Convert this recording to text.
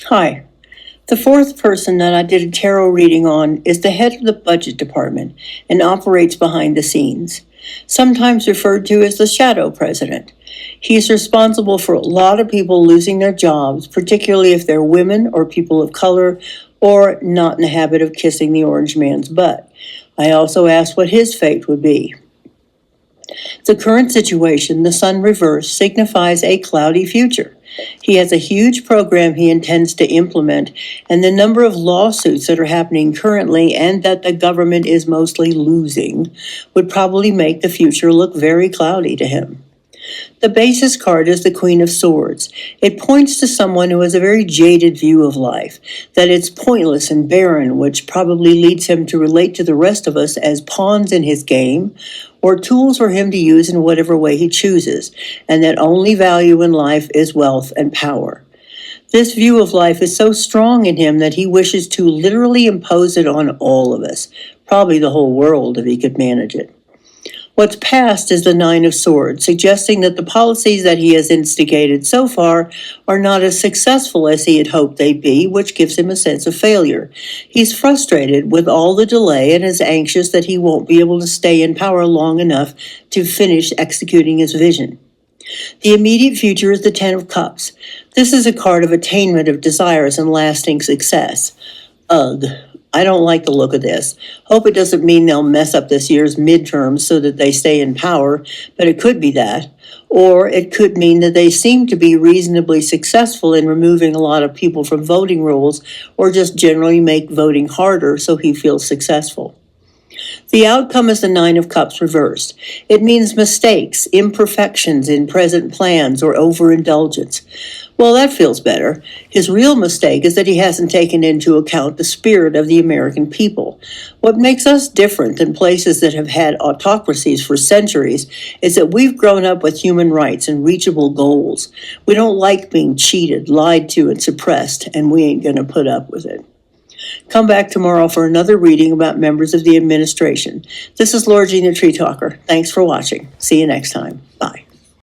Hi. The fourth person that I did a tarot reading on is the head of the budget department and operates behind the scenes, sometimes referred to as the shadow president. He's responsible for a lot of people losing their jobs, particularly if they're women or people of color or not in the habit of kissing the orange man's butt. I also asked what his fate would be. The current situation, the sun reversed, signifies a cloudy future. He has a huge program he intends to implement, and the number of lawsuits that are happening currently and that the government is mostly losing would probably make the future look very cloudy to him. The basis card is the Queen of Swords. It points to someone who has a very jaded view of life, that it's pointless and barren, which probably leads him to relate to the rest of us as pawns in his game, or tools for him to use in whatever way he chooses, and that only value in life is wealth and power. This view of life is so strong in him that he wishes to literally impose it on all of us, probably the whole world if he could manage it. What's passed is the Nine of Swords, suggesting that the policies that he has instigated so far are not as successful as he had hoped they'd be, which gives him a sense of failure. He's frustrated with all the delay and is anxious that he won't be able to stay in power long enough to finish executing his vision. The immediate future is the Ten of Cups. This is a card of attainment of desires and lasting success. Ugh. I don't like the look of this. Hope it doesn't mean they'll mess up this year's midterms so that they stay in power, but it could be that. Or it could mean that they seem to be reasonably successful in removing a lot of people from voting rolls, or just generally make voting harder so he feels successful. The outcome is the Nine of Cups reversed. It means mistakes, imperfections in present plans, or overindulgence. Well, that feels better. His real mistake is that he hasn't taken into account the spirit of the American people. What makes us different than places that have had autocracies for centuries is that we've grown up with human rights and reachable goals. We don't like being cheated, lied to, and suppressed, and we ain't going to put up with it. Come back tomorrow for another reading about members of the administration. This is LauraJthe.Treetalker. Thanks for watching. See you next time. Bye.